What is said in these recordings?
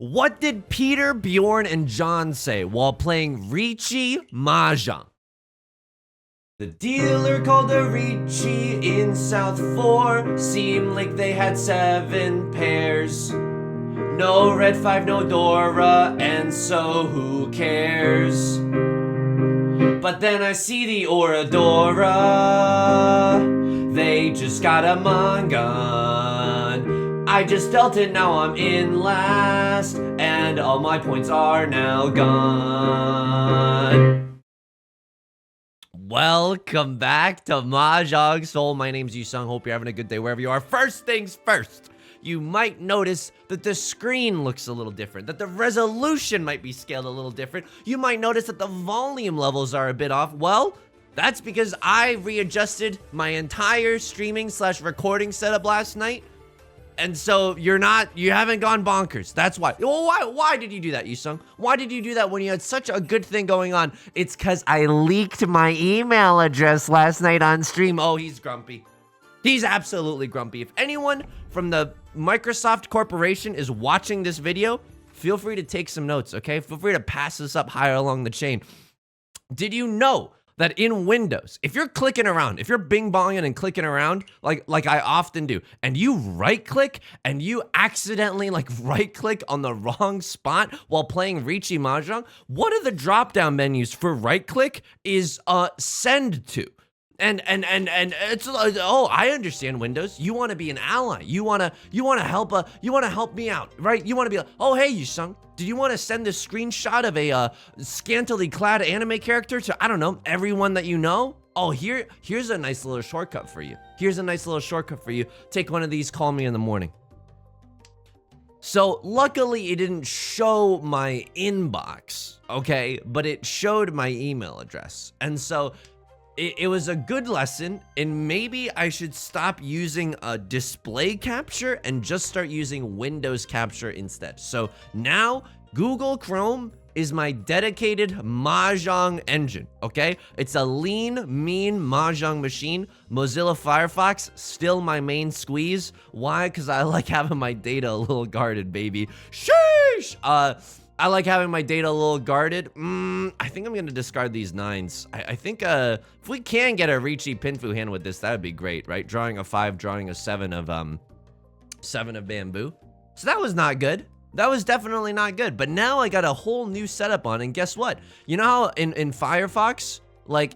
What did Peter, Bjorn, and John say while playing Riichi Mahjong? The dealer called a Riichi in South 4. Seemed like they had 7 pairs. No red 5, no Dora, and so who cares? But then I see the Oradora. They just got a Mongun. I just dealt it, now I'm in last, and all my points are now gone. Welcome back to Mahjong Soul. My name's Yusong. Hope you're having a good day wherever you are. First things first, you might notice that the screen looks a little different, that the resolution might be scaled a little different. You might notice that the volume levels are a bit off. Well, that's because I readjusted my entire streaming / recording setup last night. And so you haven't gone bonkers. That's why. Well, why did you do that, Yusong? Why did you do that when you had such a good thing going on? It's because I leaked my email address last night on stream. Oh, he's grumpy. He's absolutely grumpy. If anyone from the Microsoft Corporation is watching this video, feel free to take some notes, okay? Feel free to pass this up higher along the chain. Did you know that in Windows, if you're clicking around, if you're bing-bonging and clicking around, like I often do, and you right-click, and you accidentally, right-click on the wrong spot while playing Riichi Mahjong, one of the drop-down menus for right-click is send to. And it's I understand Windows. You want to be an ally. You want to help me out, right? You want to be like, oh hey Yusong, did you want to send this screenshot of a scantily clad anime character to, I don't know, everyone that you know? Oh, here's a nice little shortcut for you. Take one of these, call me in the morning. So luckily it didn't show my inbox, okay, but it showed my email address. And so it was a good lesson, and maybe I should stop using a display capture and just start using Windows capture instead. So now Google Chrome is my dedicated Mahjong engine, okay? It's a lean, mean Mahjong machine. Mozilla Firefox, still my main squeeze. Why? Because I like having my data a little guarded, baby. Sheesh! I like having my data a little guarded. I think I'm gonna discard these 9s. I think if we can get a Riichi Pinfu hand with this, that would be great, right? Drawing a 5, drawing a 7 of bamboo. So that was not good. That was definitely not good. But now I got a whole new setup on, and guess what? You know how in Firefox, like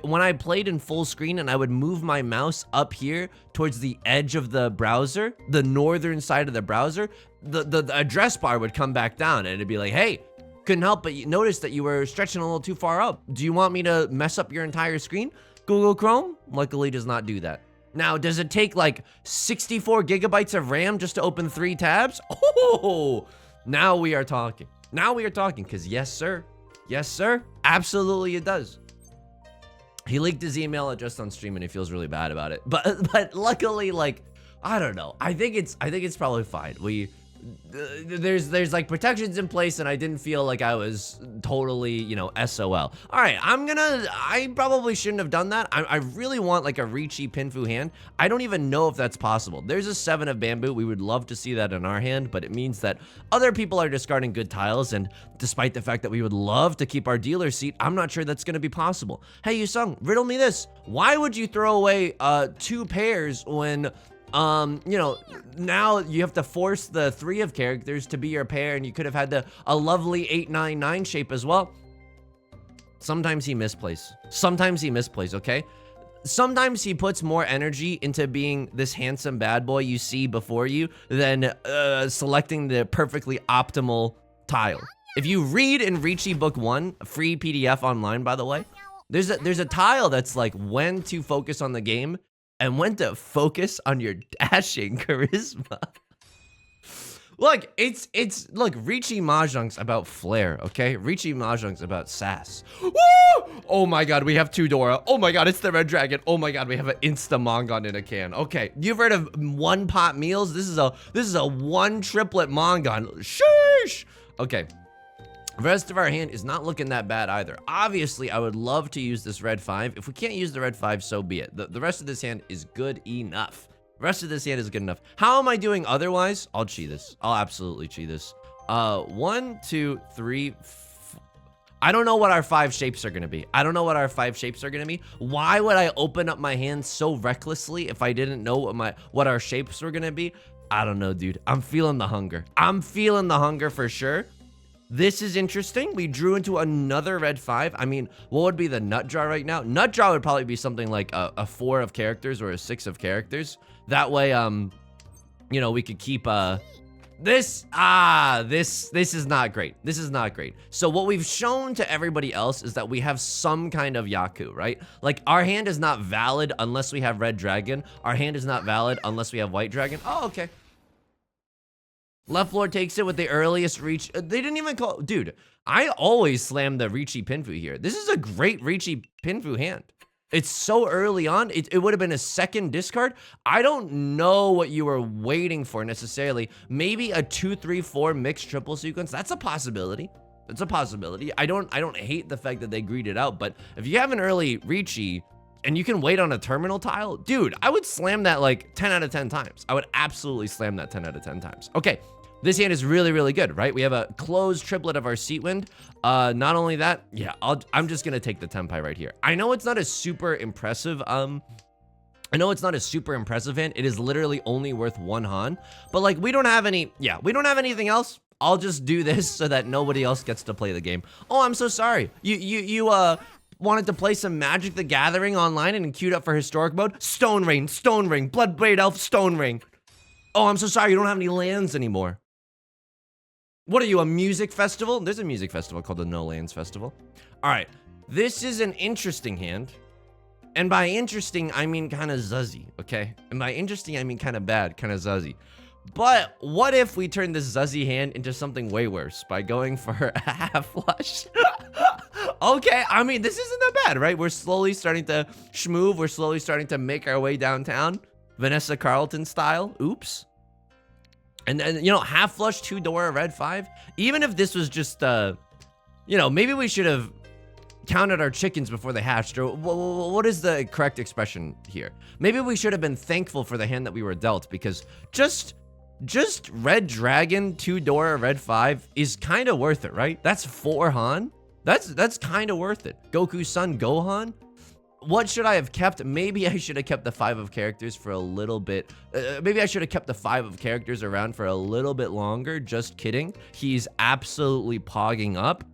when I played in full screen and I would move my mouse up here towards the edge of the browser, the northern side of the browser, the address bar would come back down and it'd be like, hey, couldn't help but notice that you were stretching a little too far up. Do you want me to mess up your entire screen? Google Chrome luckily does not do that. Now, does it take like 64 gigabytes of RAM just to open 3 tabs? Oh, now we are talking. Because yes, sir, absolutely it does. He leaked his email address on stream and he feels really bad about it. But luckily, like, I don't know. I think it's probably fine. There's like protections in place, and I didn't feel like I was totally, you know, SOL. All right, I probably shouldn't have done that. I really want like a Riichi Pinfu hand. I don't even know if that's possible. There's a 7 of bamboo. We would love to see that in our hand, but it means that other people are discarding good tiles, and despite the fact that we would love to keep our dealer seat, I'm not sure that's gonna be possible. Hey, Yusong, riddle me this. Why would you throw away 2 pairs when you know, now you have to force the 3 of characters to be your pair, and you could have had a lovely 899 shape as well? Sometimes he misplays, okay? Sometimes he puts more energy into being this handsome bad boy you see before you than selecting the perfectly optimal tile. If you read in Riichi Book 1, a free PDF online, by the way, there's a tile that's like when to focus on the game and when to focus on your dashing charisma. Look, look, Riichi Mahjong's about flair, okay? Riichi Mahjong's about sass. Woo! Oh my god, we have 2 Dora. Oh my god, it's the red dragon. Oh my god, we have an insta Mongon in a can. Okay, you've heard of 1 pot meals? This is a 1 triplet Mongon. Sheesh! Okay. The rest of our hand is not looking that bad either. Obviously, I would love to use this red 5. If we can't use the red 5, so be it. The rest of this hand is good enough. The rest of this hand is good enough. How am I doing otherwise? I'll cheat this. I'll absolutely cheat this. 1, 2, 3, I don't know what our 5 shapes are gonna be. I don't know what our 5 shapes are gonna be. Why would I open up my hand so recklessly if I didn't know what our shapes were gonna be? I don't know, dude. I'm feeling the hunger. I'm feeling the hunger for sure. This is interesting. We drew into another red 5. I mean, what would be the nut draw right now? Nut draw would probably be something like a 4 of characters or a 6 of characters. That way, you know, we could keep this is not great. This is not great. So what we've shown to everybody else is that we have some kind of Yaku, right? Like, our hand is not valid unless we have red dragon. Our hand is not valid unless we have white dragon. Oh, okay. Left floor takes it with the earliest reach. They didn't even call, dude, I always slam the Riichi Pinfu here. This is a great Riichi Pinfu hand. It's so early on. It would have been a second discard. I don't know what you were waiting for necessarily. Maybe a 2, 3, 4 mixed triple sequence. That's a possibility. That's a possibility. I don't hate the fact that they greeted out, but if you have an early Riichi and you can wait on a terminal tile, dude, I would slam that like 10 out of 10 times. I would absolutely slam that 10 out of 10 times. Okay. This hand is really, really good, right? We have a closed triplet of our seat wind. Not only that, yeah, I'm just gonna take the Tenpai right here. I know it's not a super impressive, hand. It is literally only worth 1 Han, but like we don't have anything else. I'll just do this so that nobody else gets to play the game. Oh, I'm so sorry. You wanted to play some Magic the Gathering online and queued up for historic mode? Stone Ring, Bloodbraid Elf, Stone Ring. Oh, I'm so sorry. You don't have any lands anymore. What are you, a music festival? There's a music festival called the No Lands Festival. All right, this is an interesting hand. And by interesting, I mean kind of zuzzy, okay? And by interesting, I mean kind of bad, kind of zuzzy. But what if we turn this zuzzy hand into something way worse by going for a half flush? Okay, I mean, this isn't that bad, right? We're slowly starting to schmoove. We're slowly starting to make our way downtown. Vanessa Carlton style, oops. And then, you know, half flush, 2 Dora, red 5. Even if this was just, you know, maybe we should have counted our chickens before they hatched. Or what is the correct expression here? Maybe we should have been thankful for the hand that we were dealt, because just red dragon, 2 Dora, red 5 is kind of worth it, right? That's 4 Han. That's kind of worth it. Goku Son Gohan. What should I have kept? Maybe I should have kept the 5 of characters for a little bit. Maybe I should have kept the 5 of characters around for a little bit longer. Just kidding. He's absolutely pogging up.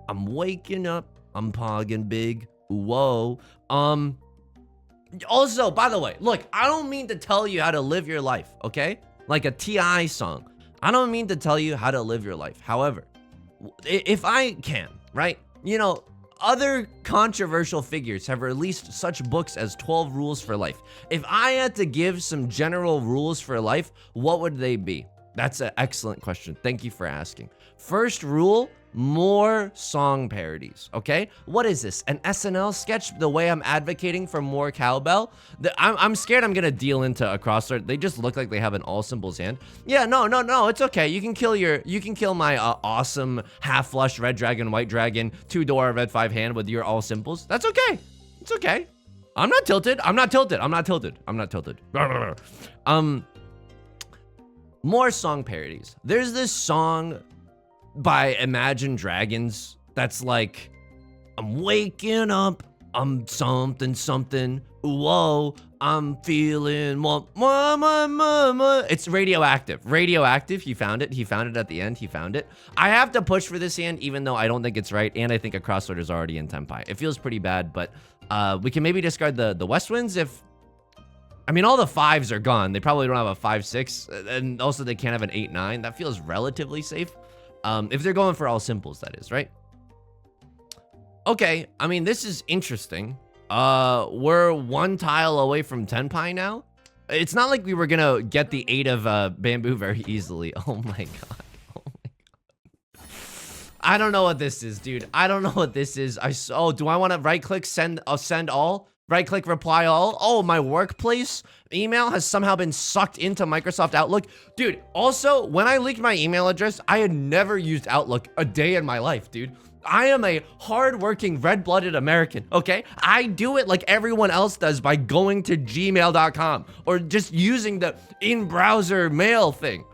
I'm waking up. I'm pogging big. Whoa. Also, by the way, look, I don't mean to tell you how to live your life, okay? Like a T.I. song. I don't mean to tell you how to live your life. However, if I can, right? You know, other controversial figures have released such books as 12 Rules for Life. If I had to give some general rules for life, what would they be? That's an excellent question. Thank you for asking. First rule, more song parodies, okay? What is this, an SNL sketch? The way I'm advocating for more cowbell? I'm scared I'm gonna deal into a crossword. They just look like they have an all symbols hand. Yeah, no, it's okay. You can kill my awesome half flush red dragon, white dragon, 2 Dora, red 5 hand with your all symbols. That's okay. It's okay. I'm not tilted. More song parodies. There's this song by Imagine Dragons that's like, I'm waking up, I'm something, whoa, I'm feeling it's radioactive. He found it at the end. I have to push for this hand even though I don't think it's right, and I think a crossword is already in Tenpai. It feels pretty bad, but we can maybe discard the West Winds if, I mean, all the 5s are gone. They probably don't have a 5-6, and also they can't have an 8-9. That feels relatively safe. If they're going for all simples, that is, right? Okay, I mean, this is interesting. We're 1 tile away from Tenpai now. It's not like we were gonna get the 8 of bamboo very easily. Oh my god. I don't know what this is, dude. I don't know what this is. Oh, do I want to right click send all? Right click reply all. Oh, my workplace email has somehow been sucked into Microsoft Outlook. Dude, also, when I leaked my email address, I had never used Outlook a day in my life, dude. I am a hardworking, red-blooded American, okay? I do it like everyone else does by going to gmail.com or just using the in-browser mail thing.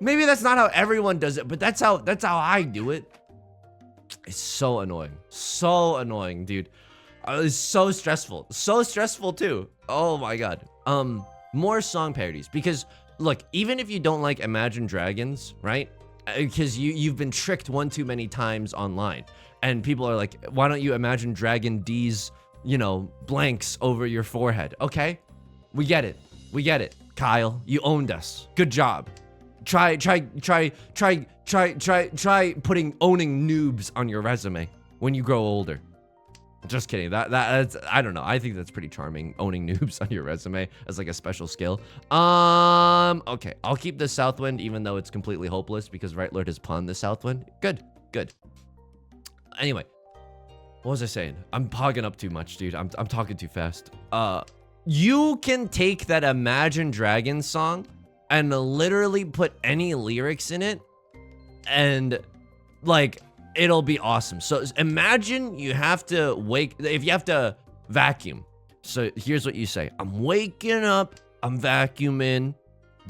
Maybe that's not how everyone does it, but that's how I do it. It's so annoying. So annoying, dude. It's so stressful. So stressful too. Oh my god. More song parodies, because look, even if you don't like Imagine Dragons, right? Because you've been tricked one too many times online, and people are like, why don't you Imagine Dragon D's, you know, blanks over your forehead? Okay, we get it. We get it. Kyle, you owned us. Good job. Try putting owning noobs on your resume when you grow older. Just kidding. That's, I don't know. I think that's pretty charming, owning noobs on your resume as like a special skill. Okay, I'll keep the Southwind even though it's completely hopeless because Right Lord has pawned the Southwind. Good. Anyway, what was I saying? I'm hogging up too much, dude. I'm talking too fast. You can take that Imagine Dragons song and literally put any lyrics in it, and like it'll be awesome. So imagine you have to if you have to vacuum. So here's what you say: I'm waking up, I'm vacuuming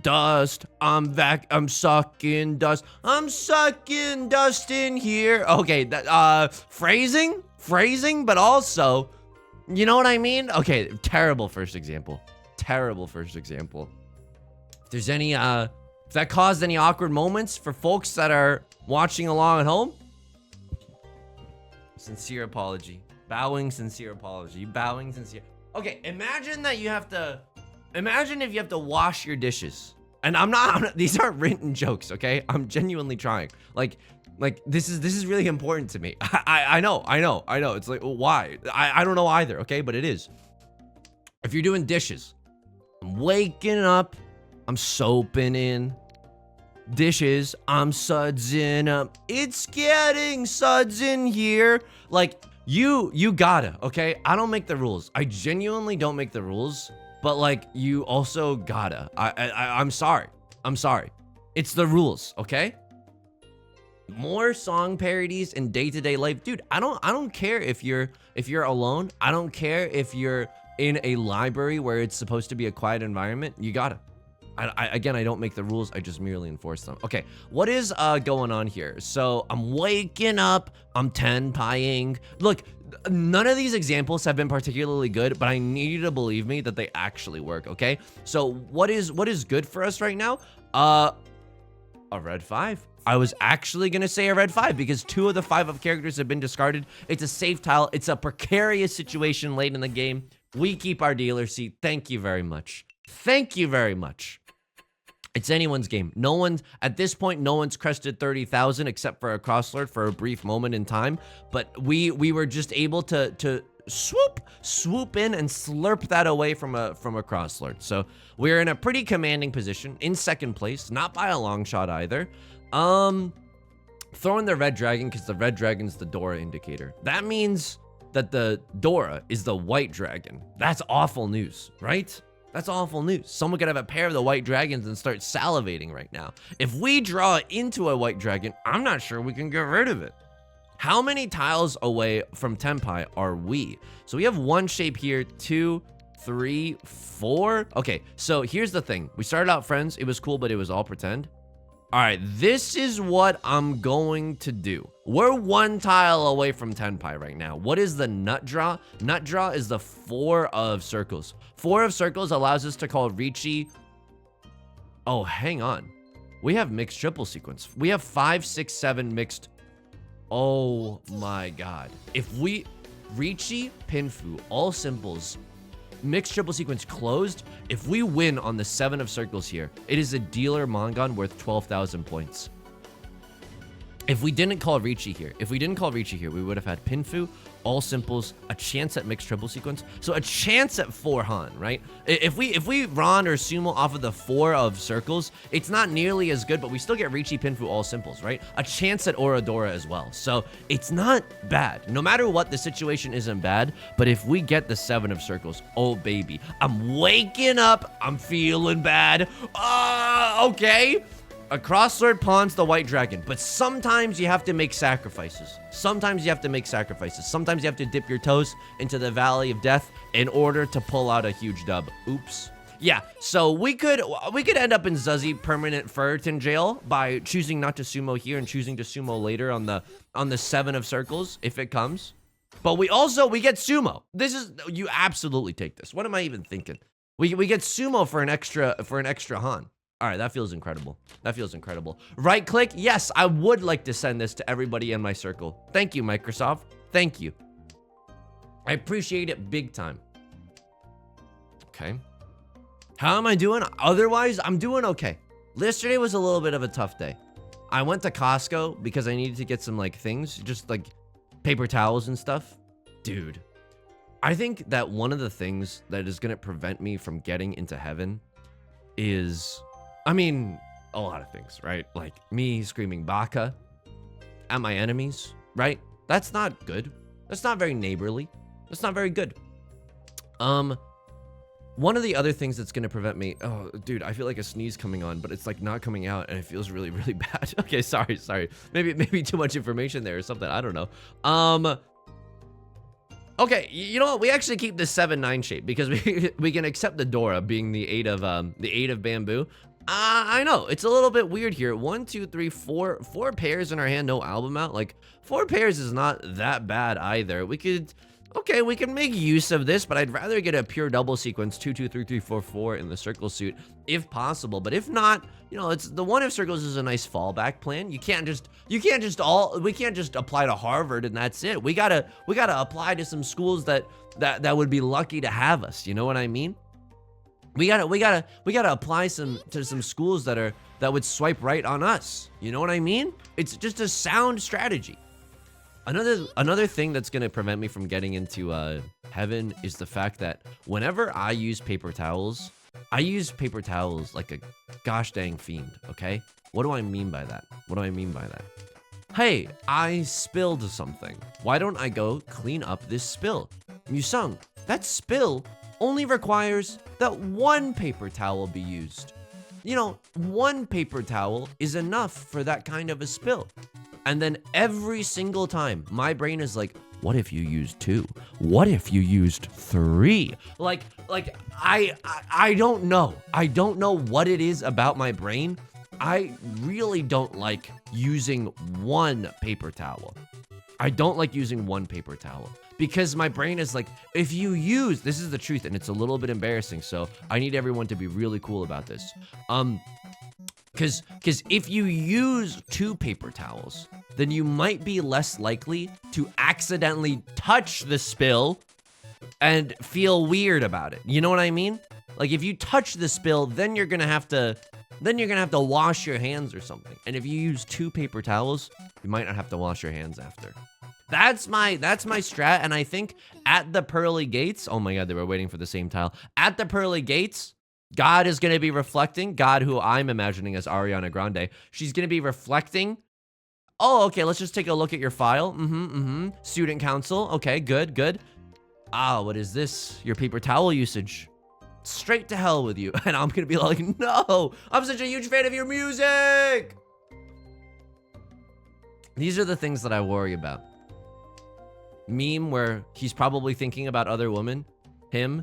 dust, I'm sucking dust, I'm sucking dust in here. Okay, that phrasing, but also, you know what I mean? Okay, terrible first example. If there's any, if that caused any awkward moments for folks that are watching along at home, sincere apology. Bowing, sincere apology. Bowing, sincere. Okay, imagine if you have to wash your dishes. And I'm not, these aren't written jokes, okay? I'm genuinely trying. Like this is really important to me. I know. It's like, why? I don't know either, okay? But it is. If you're doing dishes, I'm waking up, I'm soaping in dishes, I'm sudsing up, it's getting suds in here. Like, you gotta, okay? I don't make the rules. I genuinely don't make the rules, but like, you also gotta. I'm sorry. It's the rules, okay? More song parodies in day-to-day life. Dude, I don't care if you're alone. I don't care if you're in a library where it's supposed to be a quiet environment. You gotta. Again, I don't make the rules, I just merely enforce them. Okay, what is going on here? So I'm waking up, I'm tenpaiing. Look, none of these examples have been particularly good, but I need you to believe me that they actually work, okay? So what is good for us right now? A red 5. I was actually gonna say a red 5 because 2 of the 5 of characters have been discarded. It's a safe tile. It's a precarious situation late in the game. We keep our dealer seat. Thank you very much. Thank you very much. It's anyone's game. No one's, at this point, no one's crested 30,000 except for a crosslord for a brief moment in time. But we were just able to swoop in and slurp that away from a crosslord. So we're in a pretty commanding position in second place, not by a long shot either. Throwing the red dragon because the red dragon's the Dora indicator. That means that the Dora is the white dragon. That's awful news, right? That's awful news. Someone could have a pair of the white dragons and start salivating right now. If we draw into a white dragon, I'm not sure we can get rid of it. How many tiles away from tenpai are we? So we have 1 shape here, 2, 3, 4. Okay, so here's the thing. We started out friends. It was cool, but it was all pretend. All right, this is what I'm going to do. We're 1 tile away from tenpai right now. What is the nut draw? Nut draw is the 4 of circles. 4 of circles allows us to call Riichi. Oh, hang on. We have mixed triple sequence. We have 5, 6, 7 mixed. Oh my god. If we Riichi, Pinfu, all simples, mixed triple sequence closed. If we win on the 7 of circles here, it is a dealer Mongon worth 12,000 points. If we didn't call Riichi here, we would have had Pinfu, all simples, a chance at mixed triple sequence. So a chance at 4 Han, right? If we Ron or Sumo off of the 4 of circles, it's not nearly as good, but we still get Riichi, Pinfu, all simples, right? A chance at Oradora as well. So it's not bad. No matter what, the situation isn't bad, but if we get the 7 of circles, oh baby, I'm waking up, I'm feeling bad. Okay. A crosslord pawns the white dragon, but sometimes you have to make sacrifices. Sometimes you have to dip your toes into the valley of death in order to pull out a huge dub. Oops. Yeah, so we could end up in Zuzzy permanent Ferritin jail by choosing not to sumo here and choosing to sumo later on the 7 of circles if it comes. But we get sumo. This is, you absolutely take this. What am I even thinking? We get sumo for an extra Han. All right, that feels incredible. That feels incredible. Right click. Yes, I would like to send this to everybody in my circle. Thank you, Microsoft. Thank you. I appreciate it big time. Okay. How am I doing? Otherwise, I'm doing okay. Yesterday was a little bit of a tough day. I went to Costco because I needed to get some like things, just like paper towels and stuff. Dude, I think that one of the things that is going to prevent me from getting into heaven is, I mean, a lot of things, right? Like me screaming baka at my enemies, right? That's not good. That's not very neighborly. That's not very good. One of the other things that's going to prevent me... Oh, dude, I feel like a sneeze coming on, but it's like not coming out and it feels really, really bad. Okay, sorry. Maybe too much information there or something. I don't know. Okay, you know what? We actually keep the 7-9 shape because we can accept the Dora being the 8 of bamboo. I know it's a little bit weird here. 1, 2, 3, 4 pairs in our hand, no album out. Like 4 pairs is not that bad either. We could... Okay, we can make use of this, but I'd rather get a pure double sequence 2, 2, 3, 3, 4, 4 in the circle suit if possible. But if not, you know, it's the 1 of circles is a nice fallback plan. We can't just apply to Harvard and that's it. We gotta apply to some schools that would be lucky to have us. You know what I mean? We gotta apply to some schools that would swipe right on us. You know what I mean? It's just a sound strategy. Another thing that's gonna prevent me from getting into heaven is the fact that whenever I use paper towels like a gosh dang fiend, okay? What do I mean by that? Hey, I spilled something. Why don't I go clean up this spill? Yusong, that spill only requires that 1 paper towel be used. You know, 1 paper towel is enough for that kind of a spill. And then every single time, my brain is like, what if you used 2? What if you used 3? Like I don't know. I don't know what it is about my brain. I really don't like using 1 paper towel. I don't like using 1 paper towel because my brain is like, if you use, this is the truth and it's a little bit embarrassing. So I need everyone to be really cool about this. Because if you use 2 paper towels, then you might be less likely to accidentally touch the spill and feel weird about it. You know what I mean? Like if you touch the spill, then you're gonna have to wash your hands or something. And if you use 2 paper towels, you might not have to wash your hands after. That's my strat. And I think at the pearly gates, oh my God, they were waiting for the same tile. At the pearly gates, God is going to be reflecting. God, who I'm imagining as Ariana Grande. She's going to be reflecting. Oh, okay. Let's just take a look at your file. Student council. Okay, good. Ah, what is this? Your paper towel usage. Straight to hell with you. And I'm going to be like, no, I'm such a huge fan of your music. These are the things that I worry about. Meme where he's probably thinking about other women. Him.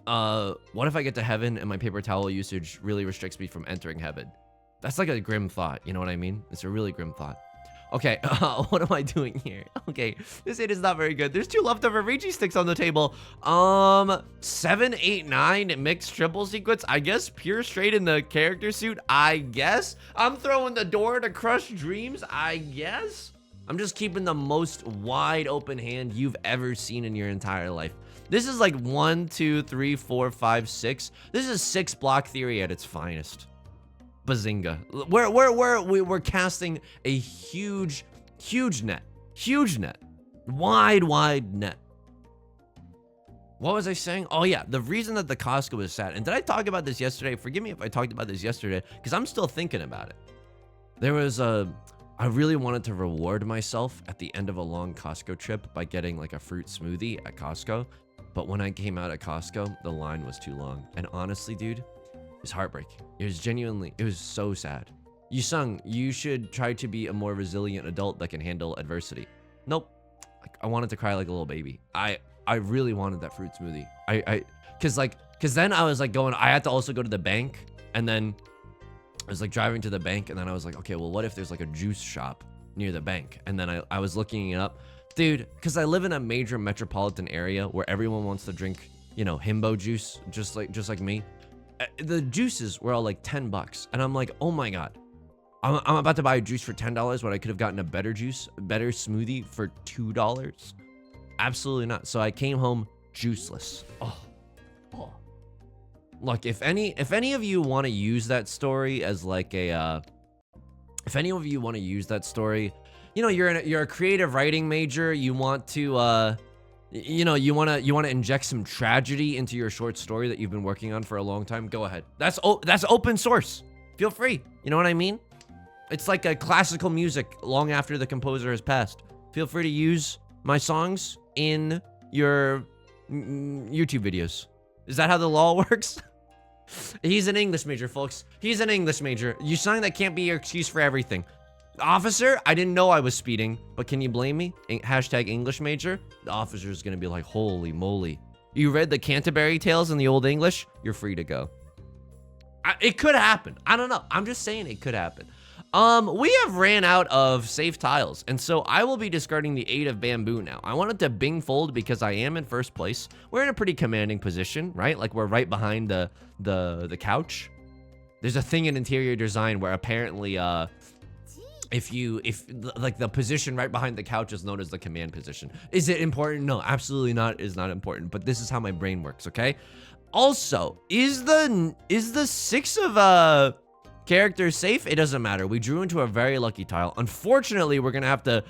What if I get to heaven and my paper towel usage really restricts me from entering heaven? That's like a grim thought, you know what I mean? It's a really grim thought. Okay, what am I doing here? Okay, this aid is not very good. There's 2 leftover Riichi sticks on the table. 7, 8, 9 mixed triple sequence. I guess pure straight in the character suit. I guess I'm throwing the door to crush dreams. I guess I'm just keeping the most wide open hand you've ever seen in your entire life. This is like 1, 2, 3, 4, 5, 6. This is 6 block theory at its finest. Bazinga. We're casting a huge net. Wide net. What was I saying? Oh yeah, the reason that the Costco was sad. And did I talk about this yesterday? Forgive me if I talked about this yesterday, because I'm still thinking about it. There was I really wanted to reward myself at the end of a long Costco trip by getting like a fruit smoothie at Costco. But when I came out at Costco, the line was too long. And honestly, dude, it was heartbreaking. It was so sad. Yusong, you should try to be a more resilient adult that can handle adversity. Nope. I wanted to cry like a little baby. I really wanted that fruit smoothie. Because then I was like I had to also go to the bank, and then I was like driving to the bank, and then I was like, okay, well, what if there's like a juice shop near the bank? And then I was looking it up, dude, because I live in a major metropolitan area where everyone wants to drink, you know, himbo juice, just like me. The juices were all like $10, and I'm like, oh my god, I'm about to buy a juice for $10 when I could have gotten a better smoothie for $2. Absolutely not. So I came home juiceless. Oh. Look, if any of you want to use that story as like a, if any of you want to use that story, you know, you're a creative writing major, you want to, you know, you want to inject some tragedy into your short story that you've been working on for a long time, go ahead. That's open source. Feel free. You know what I mean? It's like a classical music long after the composer has passed. Feel free to use my songs in your YouTube videos. Is that how the law works? He's an English major, folks. He's an English major. You something that can't be your excuse for everything. Officer, I didn't know I was speeding, but can you blame me? Hashtag English major. The officer's gonna be like, holy moly. You read the Canterbury Tales in the Old English? You're free to go. It could happen. I don't know. I'm just saying it could happen. We have ran out of safe tiles, and so I will be discarding the 8 of bamboo now. I wanted to Bing fold because I am in first place. We're in a pretty commanding position, right? Like we're right behind the couch. There's a thing in interior design where apparently if like the position right behind the couch is known as the command position. Is it important? No, absolutely not. Is not important, but this is how my brain works, okay? Also, is the 6 of characters safe? It doesn't matter. We drew into a very lucky tile. Unfortunately, we're gonna have to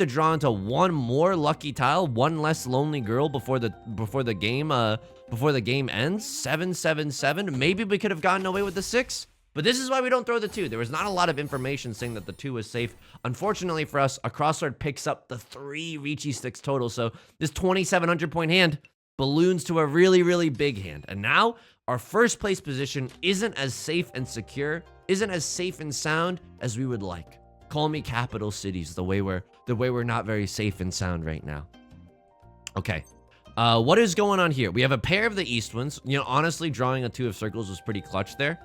draw into one more lucky tile, one less lonely girl before the game ends. 777. Maybe we could have gotten away with the 6, but this is why we don't throw the 2. There was not a lot of information saying that the 2 was safe. Unfortunately for us, a crossword picks up the 3 Riichi sticks total. So this 2,700 point hand balloons to a really, really big hand. And now our first place position isn't as safe and secure, isn't as safe and sound as we would like. Call me capital cities, the way we're not very safe and sound right now. Okay. What is going on here? We have a pair of the east ones. You know, honestly, drawing a 2 of circles was pretty clutch there.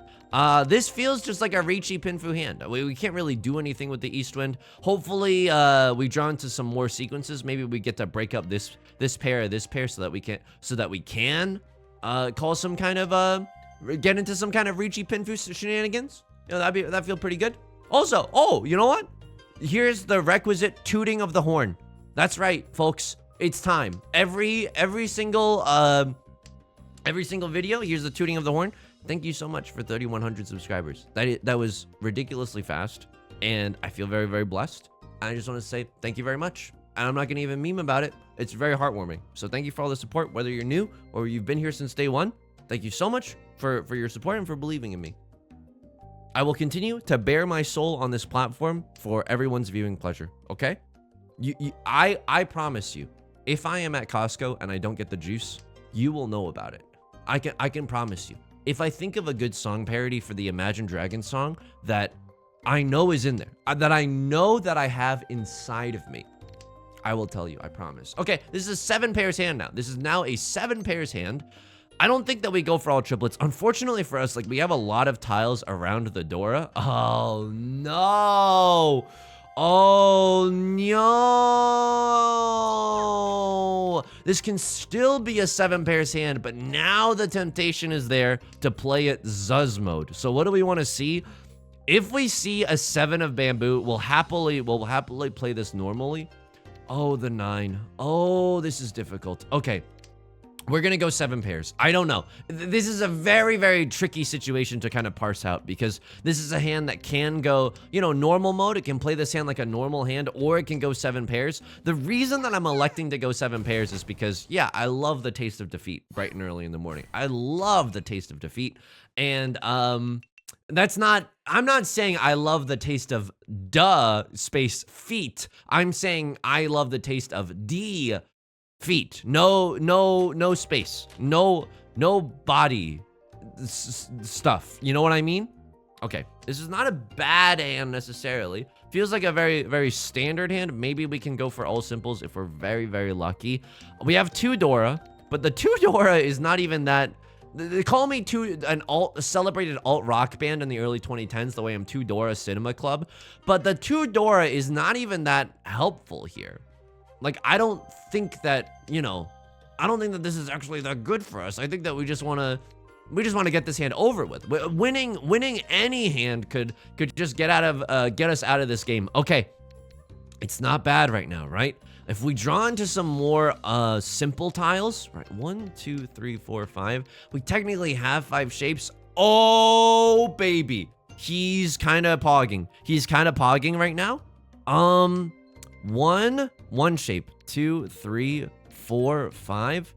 This feels just like a Riichi Pinfu hand. We can't really do anything with the east wind. Hopefully, we draw into some more sequences. Maybe we get to break up this pair so that we can call some kind of get into some kind of Riichi Pinfu shenanigans. You know, that'd feel pretty good. Also, oh, you know what? Here's the requisite tooting of the horn. That's right, folks. It's time. Every single video, here's the tooting of the horn. Thank you so much for 3,100 subscribers. That was ridiculously fast, and I feel very, very blessed. I just want to say thank you very much. And I'm not gonna even meme about it. It's very heartwarming. So thank you for all the support, whether you're new or you've been here since day 1. Thank you so much for your support and for believing in me. I will continue to bare my soul on this platform for everyone's viewing pleasure, okay? I promise you, if I am at Costco and I don't get the juice, you will know about it. I can promise you. If I think of a good song parody for the Imagine Dragons song that I know is in there, that I know that I have inside of me, I will tell you, I promise. Okay, this is a 7 pairs hand now. This is now a 7 pairs hand. I don't think that we go for all triplets. Unfortunately for us, like, we have a lot of tiles around the Dora. Oh, no. Oh, no. This can still be a 7 pairs hand, but now the temptation is there to play it Zuz mode. So what do we want to see? If we see a 7 of bamboo, we'll happily play this normally. Oh, the 9. Oh, this is difficult. Okay. We're gonna go 7 pairs. I don't know. This is a very, very tricky situation to kind of parse out because this is a hand that can go, you know, normal mode. It can play this hand like a normal hand, or it can go 7 pairs. The reason that I'm electing to go 7 pairs is because, yeah, I love the taste of defeat bright and early in the morning. I love the taste of defeat. And, that's not, I'm not saying I love the taste of space feet. I'm saying I love the taste of feet. No space. No body stuff. You know what I mean? Okay. This is not a bad hand necessarily. Feels like a very, very standard hand. Maybe we can go for all simples if we're very, very lucky. We have 2 Dora, but the 2 Dora is not even that They call me a celebrated alt rock band in the early 2010s, the way I'm Two Dora Cinema Club. But the Two Dora is not even that helpful here. Like, I don't think that, you know, I don't think that this is actually that good for us. I think that we just want to get this hand over with. Winning any hand could just get us out of this game. Okay, it's not bad right now, right? If we draw into some more simple tiles, right? 1, 2, 3, 4, 5. We technically have 5 shapes. Oh baby, he's kind of pogging. He's kind of pogging right now. One shape, 2, 3, 4, 5.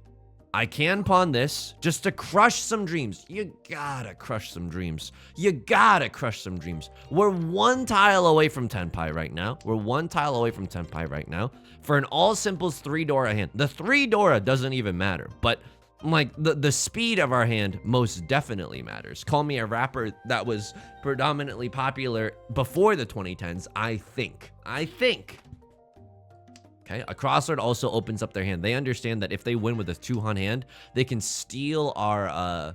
I can pawn this just to crush some dreams. You gotta crush some dreams. You gotta crush some dreams. We're 1 tile away from Tenpai right now. We're 1 tile away from Tenpai right now. For an all simples 3 Dora hand. The 3 Dora doesn't even matter, but like the speed of our hand most definitely matters. Call me a rapper that was predominantly popular before the 2010s, I think. Okay, a crosslord also opens up their hand. They understand that if they win with a 2-hun hand, they can steal our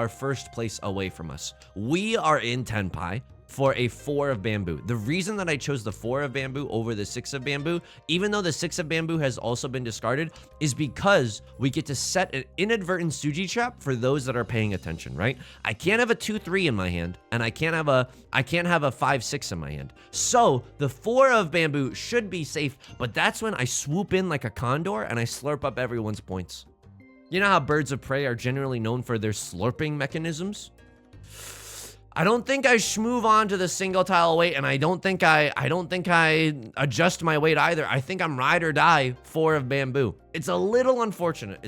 first place away from us. We are in Tenpai for a 4 of bamboo. The reason that I chose the 4 of bamboo over the 6 of bamboo, even though the 6 of bamboo has also been discarded, is because we get to set an inadvertent Suji trap for those that are paying attention, right? I can't have a 2-3 in my hand, and I can't have a 5-6 in my hand. So the 4 of bamboo should be safe, but that's when I swoop in like a condor and I slurp up everyone's points. You know how birds of prey are generally known for their slurping mechanisms? I don't think I schmoove on to the single tile weight, and I don't think I adjust my weight either. I think I'm ride or die 4 of bamboo. It's a little unfortunate.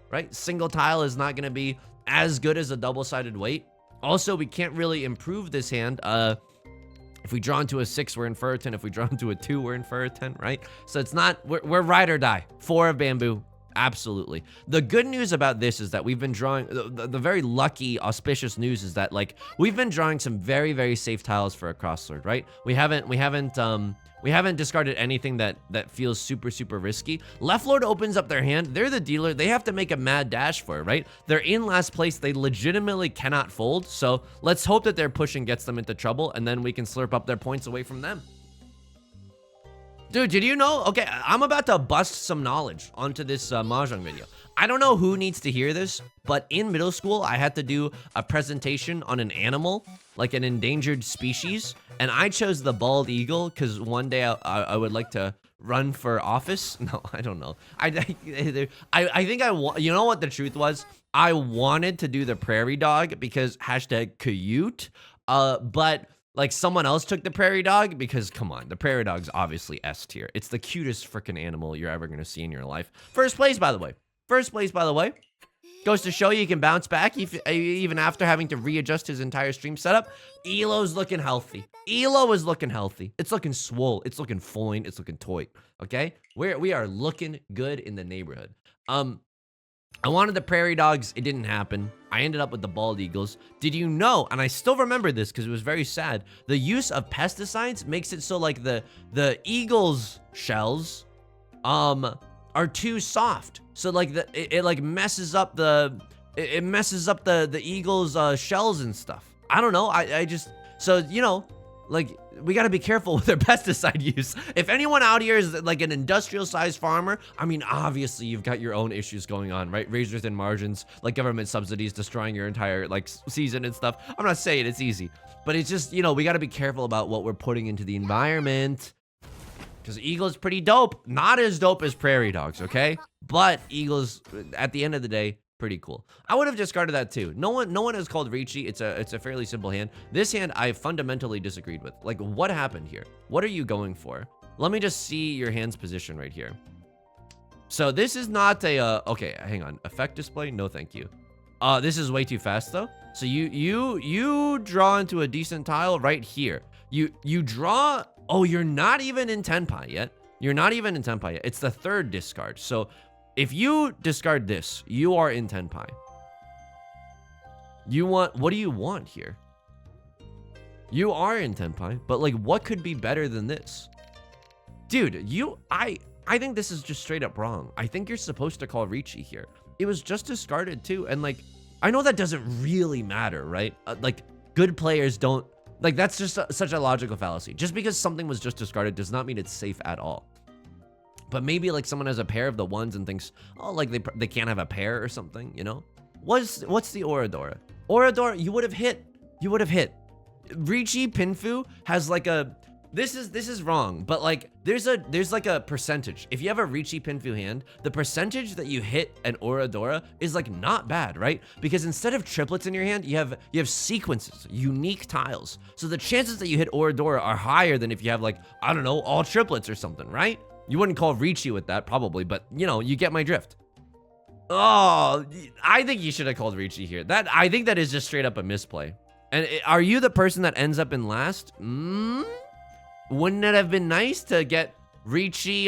Right? Single tile is not going to be as good as a double-sided weight. Also, we can't really improve this hand. If we draw into a 6, we're in for a 10. If we draw into a 2, we're in for a 10, right? So it's not, we're ride or die. 4 of bamboo. Absolutely. The good news about this is that we've been drawing, the very lucky, auspicious news is that, like, we've been drawing some very, very safe tiles for a crosslord, right? We haven't discarded anything that feels super, super risky. Left lord opens up their hand. They're the dealer. They have to make a mad dash for it, right? They're in last place. They legitimately cannot fold. So let's hope that their pushing gets them into trouble, and then we can slurp up their points away from them. Dude, did you know? Okay, I'm about to bust some knowledge onto this Mahjong video. I don't know who needs to hear this, but in middle school, I had to do a presentation on an animal, like an endangered species, and I chose the bald eagle because one day I would like to run for office. No, I don't know. I think you know what the truth was? I wanted to do the prairie dog because #cute, but like someone else took the prairie dog because, come on, the prairie dog's obviously S tier. It's the cutest freaking animal you're ever going to see in your life. First place, by the way. Goes to show you can bounce back even after having to readjust his entire stream setup. Elo's looking healthy. Elo is looking healthy. It's looking swole. It's looking fine. It's looking toy. Okay? We are looking good in the neighborhood. I wanted the prairie dogs. It didn't happen. I ended up with the bald eagles. Did you know, and I still remember this because it was very sad, the use of pesticides makes it so like the eagles shells are too soft. So like it like messes up the eagles shells and stuff. I don't know. I just, so you know, like, we gotta be careful with their pesticide use. If anyone out here is like an industrial-sized farmer, I mean, obviously you've got your own issues going on, right? Razor thin margins, like government subsidies destroying your entire like season and stuff. I'm not saying it's easy, but it's just, you know, we gotta be careful about what we're putting into the environment. Because eagle is pretty dope. Not as dope as prairie dogs, okay? But eagles, at the end of the day, pretty cool. I would have discarded that too. No one has called Riichi. It's a fairly simple hand. This hand I fundamentally disagreed with. Like, what happened here? What are you going for? Let me just see your hand's position right here. So this is not a okay, hang on. Effect display? No, thank you. This is way too fast though. So you draw into a decent tile right here. You draw. Oh, you're not even in Tenpai yet. You're not even in Tenpai yet. It's the 3rd discard. So if you discard this, you are in Tenpai. What do you want here? You are in Tenpai, but like, what could be better than this? Dude, I think this is just straight up wrong. I think you're supposed to call Riichi here. it was just discarded too. And like, I know that doesn't really matter, right? Like, good players don't, like, that's just such a logical fallacy. Just because something was just discarded does not mean it's safe at all. But maybe like someone has a pair of the ones and thinks, oh, like they can't have a pair or something, you know? What's the Oradora? Oradora, you would have hit. You would have hit. Riichi Pinfu has like a, this is wrong, but like there's like a percentage. If you have a Riichi Pinfu hand, the percentage that you hit an Oradora is like not bad, right? Because instead of triplets in your hand, you have sequences, unique tiles. So the chances that you hit Oradora are higher than if you have like, I don't know, all triplets or something, right? You wouldn't call Riichi with that probably, but you know, you get my drift. Oh, I think you should have called Riichi here. I think that is just straight up a misplay. And are you the person that ends up in last? Wouldn't it have been nice to get Riichi,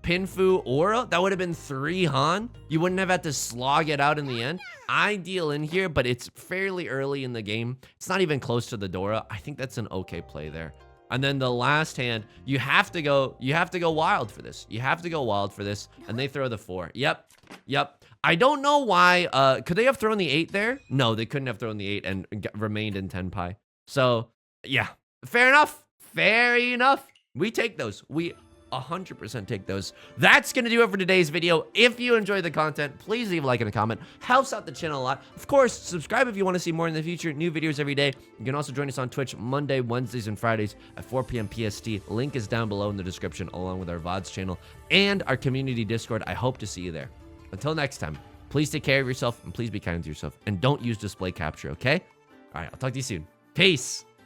Pinfu, Aura? That would have been 3 Han. You wouldn't have had to slog it out in the end. Ideal in here, but it's fairly early in the game. It's not even close to the Dora. I think that's an okay play there. And then the last hand, you have to go wild for this. You have to go wild for this, and they throw the 4. Yep. I don't know why, could they have thrown the 8 there? No, they couldn't have thrown the 8 and remained in Tenpai. So, yeah, fair enough. Fair enough. We take those. We 100% take those. That's gonna do it for today's video. If you enjoyed the content, please leave a like and a comment. Helps out the channel a lot. Of course, subscribe if you want to see more in the future. New videos every day. You can also join us on Twitch Monday, Wednesdays, and Fridays at 4 p.m. PST. Link is down below in the description, along with our VODs channel and our community Discord. I hope to see you there. Until next time, please take care of yourself and please be kind to yourself. And don't use display capture, okay? All right, I'll talk to you soon. Peace.